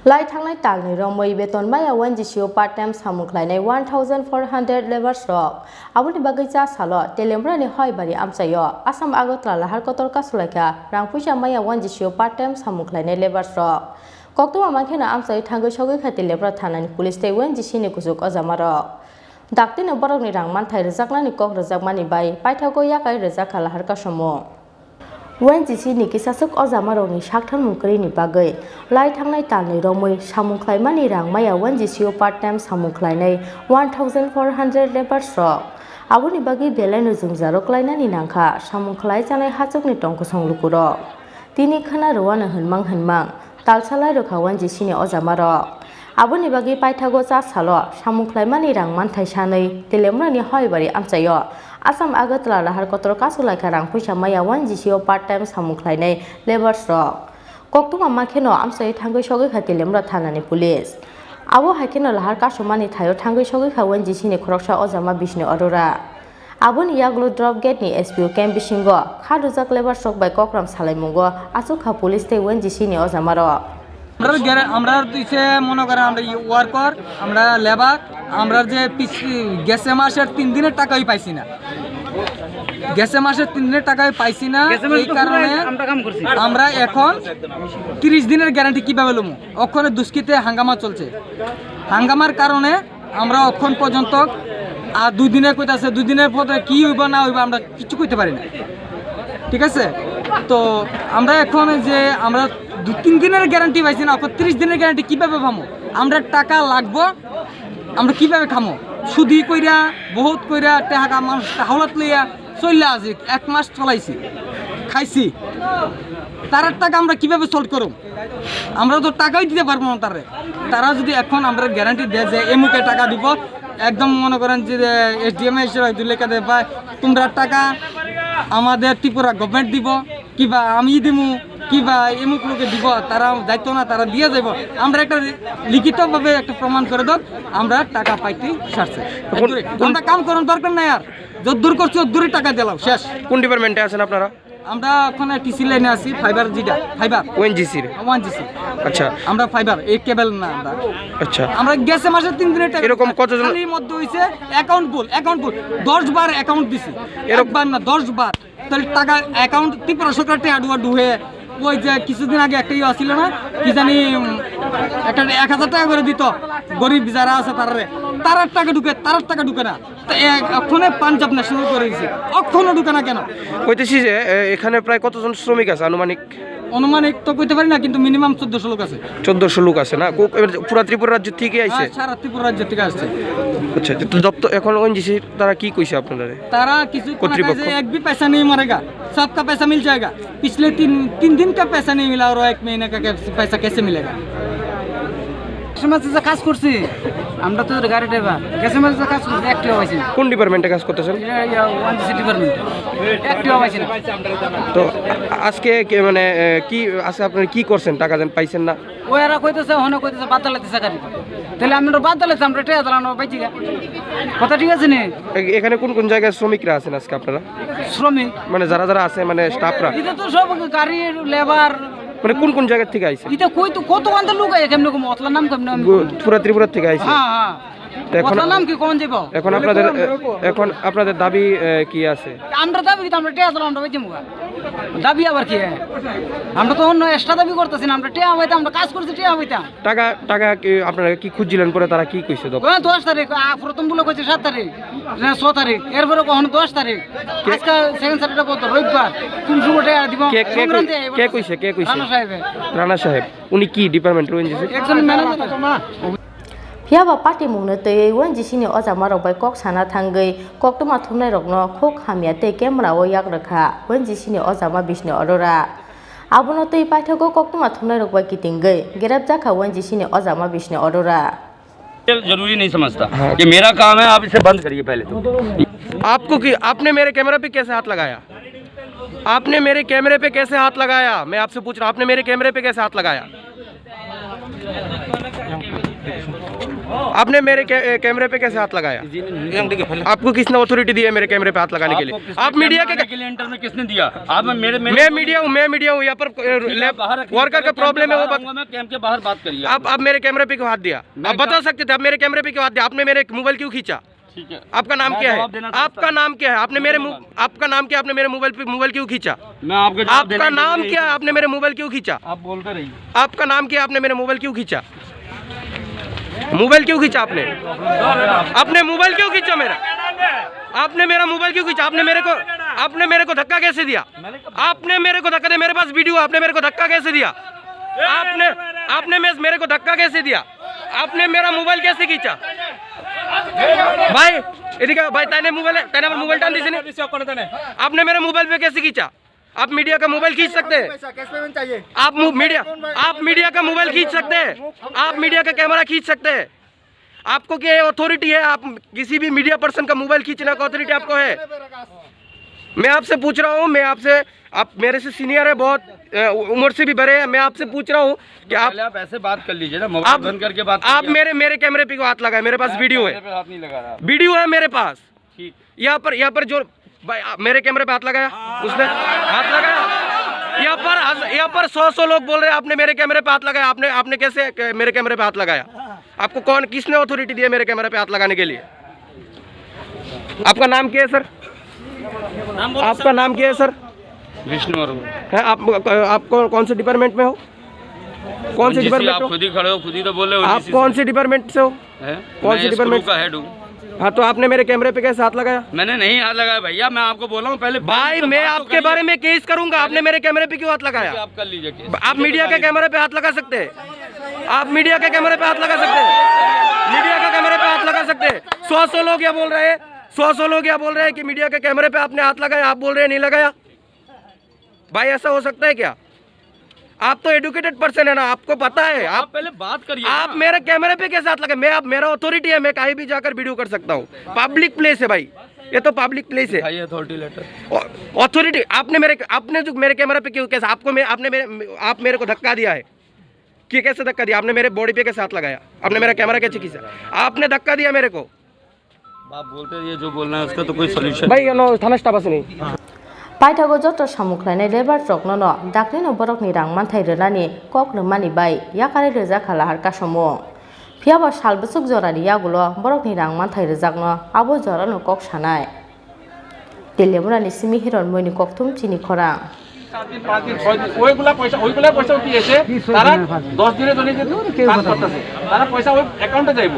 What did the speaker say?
Lai Thangnai Talni Romoi Beton Maya ONGC part-time Samung Khlainai 1,400 labors rock. Abuni Bagaja Salo, Telembrani Hoibari Amsayo, Assam Agartala Lahar Kotor Kasulaikha, Rangpusha Maya ONGC part-time Samung Khlainai labors rock. Koktuma Mankena Amsai Tango Shogi Telebra Thanani Police State ONGC ni Kusuk Ozamaro. Dakti ni borok ni rang manthai rejakna ni kok rejakmani bai paithago yakai rejak Lahar Kasamo. ONGC ni kisasuk ozamaro ni shakthan mungkri ni bagai lai thangnai talni romoi samung khlaimani rang maya ONGC part-time samung khlainai 1,400 labors rock abuni bagi belai no jungjaro klainani nangkha samung khlai janai hachuk ni tongko songlukuro tini khana rowana hönmang talsalai rokha ONGC ni ozamaro abuni bagi paithago cha salo samung khlaimani rang manthai sanai telemrani hoibari amchayo Assam Agartala Lahar Kotor Kasulaikha Rangpusha Maya ONGC part-time Samung Khlainai labors rock. Koktuma Mankeno Amsai Tango Shogi Telemra Thanani Police. Abo Hakeno Lahar Kasomani Thayo Tango Shogi ONGC ni Khoroksha Ozama Bishnu Aurora. Aboni Yaglu drop gate ni SPO Camp Bishingo Khadujak labors rock by Kokram Salaimungo Asukha Police State ONGC ni Ozamaro. আমরা দিছে মনে করেন আমরা worker আমরা labour আমরা যে গ্যাসে মাসের 3 দিনের টাকাই পাইছি না গ্যাসে মাসের 3 দিনের টাকাই পাইছি না এই কারণে আমরা এখন 30 দিনের গ্যারান্টি কিভাবে লমু ওখানে দুষ্কৃতে হাঙ্গামা চলছে হাঙ্গামার কারণে আমরা এখন পর্যন্ত আর 2 দিনে কইতাছে 2 দিনের পরে কি হইব না হইব আমরা কিছু কইতে পারি না ঠিক আছে তো আমরা এখন যে আমরা 2-3 দিনের গ্যারান্টি পাইছি না 30 দিনের গ্যারান্টি কিভাবে পাবো আমরা টাকা লাগবো আমরা কিভাবে খামো সুদি কইরা বহুত কইরা টাকা মানুষ হাওলাত লইয়া চললা আছে 1 মাস চলাইছি খাইছি তার টাকা আমরা কিভাবে সল্ভ করব আমরা তো টাকাই দিতে পারবো না তারা যদি এখন আমরা গ্যারান্টি দেয় যে এমুকে টাকা দিব একদম মনে করেন যে এসডিএম এসে লেখা দেয় ভাই তোমরা টাকা আমাদের ত্রিপুরা গভর্নমেন্ট দিব কিবা আমি দিমু কিবা এমুক লোকে দিব তারা দায়িত্ব না তারা দিয়ে যাব আমরা একটা লিখিতভাবে একটা প্রমাণ করে দাও আমরা টাকা পাইতে ছাড়ছে আমরা কাম করার দরকার নাই আর যদ্দূর করছি যদ্দূরই টাকা দিলাম শেষ কোন ডিপার্টমেন্টে আছেন আপনারা আমরা ওখানে টিসি লাইনে আছি ফাইবার যেটা ফাইবার ওএনজিসি আচ্ছা আমরা ফাইবার এই কেবল না আমরা আচ্ছা আমরা গ্যাসে মাসে 3 দিনের টাকা এরকম কতজন এর মধ্যে হইছে অ্যাকাউন্ট ফুল 10 বার অ্যাকাউন্ট দিছি একবার না 10 বার তাহলে টাকা অ্যাকাউন্ট ত্রিপুরা সরকার টাকা আডু হয়ে ওই যে কিছুদিন আগে একটা ছিল না কি জানি একটা 1000 টাকা করে দিত গরিব যারা আছে তারার টাকা ঢুকে না তো এখনো পাঞ্জাব ন্যাশনাল করে দিয়েছে এখনো ঢুকে না কেন কইতেছি যে এখানে প্রায় কতজন শ্রমিক আছে অনুমানিক তো কইতে পারি না কিন্তু মিনিমাম 1400 লোক আছে 1400 লোক আছে না পুরো ত্রিপুরা রাজ্য থেকে আইছে সারা ত্রিপুরা রাজ্য থেকে আসছে আচ্ছা তো দপ্তর এখন ওএনজিসি তারা কি কইছে আপনাদের তারা কিছু কর্তৃপক্ষ एक भी पैसा नहीं मरेगा सबका पैसा मिल जाएगा पिछले 3 दिन का पैसा नहीं मिला और 1 महीने का पैसा कैसे मिलेगा কাজ করছি আমরা তো গাড়ি ড্রাইভার গ্যাসের মাঝে কাজ করছি একটিও হইছে না কোন ডিপার্টমেন্টে কাজ করতেছেন ওএনজিসি ডিপার্টমেন্ট একটিও হইছে না তো আজকে মানে কি আছে আপনারা কি করছেন টাকা দেন পাইছেন না ওরা কইতেছে হনে কইতেছে বাদ দিতে গাড়ি তাহলে আমরা বাদ দিলাম আমরা টাকা দিলাম বাইচি কথা ঠিক আছে নি এখানে কোন জায়গায় শ্রমিকরা আছেন আজকে আপনারা শ্রমিক মানে যারা আছে মানে স্টাফরা এটা তো সব গাড়ির লেবার মানে কোন জায়গা থেকে আইছে এটা কই তো কত আন্দ লোক আইছে কেমনে কম অতলা নাম কেমনে পুরো ত্রিপুরা থেকে আইছে হ্যাঁ এখন নাম কি কোন যাব এখন আপনাদের দাবি কি আছে আমরা দাবি কি আমরা টিয়া দিলাম আমরা বাইচমু দাবি আবার কি আমরা তো অন্য এক্সট্রা দাবি করতেছি না আমরা টিয়া হইতাম আমরা কাজ করছি টিয়া হইতাম টাকা আপনারা কি খুঁজছিলেন পরে তারা কি কইছে 10 তারিখ প্রথম বলে কইছে 7 তারিখ না 6 তারিখ এরপরে কখন 10 তারিখ আজকে সেকেন্ড স্যাটারডে কত রবিবার কোন সময় দিব কে কইছে রানা সাহেব উনি কি ডিপার্টমেন্ট ওএনজিসি একজন ম্যানেজার না Hiaba party mungna tei ONGC ni ozamaro bai kok sana thangai koktuma thumnai rokno khok hamia tei camera o yak rakha ONGC ni ozama Bishnu Aurora abono tei paithago koktuma thumnai rok bai kitingai gerab jakha ONGC ni ozama Bishnu Aurora जरूरी नहीं समझता ये मेरा काम है आप इसे बंद करिए पहले तो आपको कि आपने मेरे कैमरा पे कैसे हाथ लगाया आपने मेरे कैमरे पे कैसे हाथ लगाया मैं आपसे पूछ रहा हूं आपने मेरे कैमरे पे कैसे हाथ लगाया आपने मेरे कैमरे पे कैसे हाथ लगाया? आपको किसने अथॉरिटी दी है मेरे कैमरे पे हाथ लगाने के लिए? आप मीडिया के लिए इंटर में किसने दिया? आप मैं मीडिया हूँ यहाँ पर वर्कर का प्रॉब्लम है वो मैं कैंप के बाहर बात करिए। आप मेरे कैमरे पे क्यों हाथ दिया? आप बता सकते थे आप मेरे कैमरे पे क्यों हाथ दिया? आपने मेरे मोबाइल क्यों खींचा? ठीक है, आपका नाम क्या है? आपका नाम क्या है? आपने मेरे आपका नाम क्या? आपने मेरे मोबाइल पे मोबाइल क्यों खींचा? मैं आपका नाम क्या है? आपने मेरे मोबाइल क्यों खींचा? आप बोलते रहिए। आपका नाम क्या? आपने मेरे मोबाइल क्यों खींचा? मोबाइल क्यों खींचा आपने? आपने मोबाइल क्यों खींचा मेरा? आपने मेरा मोबाइल क्यों खींचा? आपने मेरे को धक्का कैसे दिया? आपने मेरे को धक्का दिया, मेरे पास वीडियो। आपने मेरे को धक्का कैसे दिया? आपने मेरे को धक्का कैसे दिया? आपने मेरा मोबाइल कैसे खींचा? भाई भाई तैने मोबाइल टान दी ने? आपने मेरे मोबाइल पे कैसे खींचा? आप मीडिया का मोबाइल खींच सकते हैं? आप मीडिया का मोबाइल खींच सकते हैं? आप मीडिया का कैमरा खींच सकते हैं? आपको क्या अथॉरिटी है? आप किसी भी मीडिया पर्सन का मोबाइल खींचने का अथॉरिटी आपको है? मैं आपसे पूछ रहा हूँ, आप मेरे से सीनियर है, बहुत उम्र से भी बड़े हैं। मैं आपसे पूछ रहा हूँ कि आप ऐसे बात कर लीजिए ना, मोबाइल बंद करके बात। आप मेरे कैमरे पे क्यों हाथ लगाए? मेरे पास वीडियो है, वीडियो है मेरे पास। यहाँ पर जो मेरे कैमरे पे हाथ लगाया, उसने हाथ लगाया। यहाँ पर 100 लोग बोल रहे हैं आपने मेरे कैमरे पे हाथ लगाया। आपने कैसे मेरे कैमरे पे हाथ लगाया? आपको किसने अथॉरिटी दी है मेरे कैमरे पे हाथ लगाने के लिए? आपका नाम क्या है सर? आपका नाम क्या है सर? विष्णु है। आप कौन से डिपार्टमेंट में हो? कौन से डिपार्टमेंट? आप खुद ही खड़े हो, खुद ही तो बोल रहे हो। आप कौन से डिपार्टमेंट से हो? कौन से डिपार्टमेंट का हेड हूँ। हाँ, तो आपने मेरे कैमरे पे कैसे हाथ लगाया? मैंने नहीं हाथ लगाया भैया, मैं आपको बोल रहा हूँ पहले। भाई मैं आपके बारे में केस करूंगा। आपने मेरे कैमरे पे क्यों हाथ लगाया? आप कर लीजिए केस। आप मीडिया के कैमरे पे हाथ लगा सकते हैं? आप मीडिया के कैमरे पे हाथ लगा सकते हैं? मीडिया के कैमरे पे हाथ लगा सकते हैं? 100 लोग क्या बोल रहे हैं? 100 लोग क्या बोल रहे हैं कि मीडिया के कैमरे पे आपने हाथ लगाया? आप बोल रहे हैं नहीं लगाया। भाई ऐसा हो सकता है क्या? आप तो एजुकेटेड पर्सन है ना, आपको पता है। आप पहले बात करिए। आप मेरे कैमरे पे कैसे हाथ लगे? मेरा अथॉरिटी है, मैं कहीं भी जाकर वीडियो कर सकता हूँ। पब्लिक प्लेस है भाई, ये तो पब्लिक प्लेस है। Authority letter. अथॉरिटी आपने जो मेरे कैमरे पे क्यों कैसे आप मेरे को धक्का दिया है कि कैसे धक्का दिया? आपने मेरे बॉडी पे कैसे हाथ लगाया? आपने मेरा कैमरा कैसे खींचा? आपने धक्का दिया मेरे को। आप बोलते हैं ये जो बोलना है उसका तो कोई सोल्यूशन भाई थाना स्टाफ नहीं। पाइथागो जत सामुख्लायनाय लेबार ट्रकनो दाख्लैनो बरकनि रां मानथाय रोनानि कक रोमानि बाय याकारे रोजाखा लाहार कासमुं फियाबा सालबुसुक जरानि यागुलो बरकनि रां मानथाय रोजाकनो आबो जरानो कक सानाय दिल्लीमुरानि सिमि हिरन मयनि ककथुम चिनि खरां 4 दिन 5 दिन ওইগুলা পয়সা কি এসে তারা 10 দিনের জন্য যে কাজ করতেছে তারা পয়সা ওই অ্যাকাউন্টে যাইবো।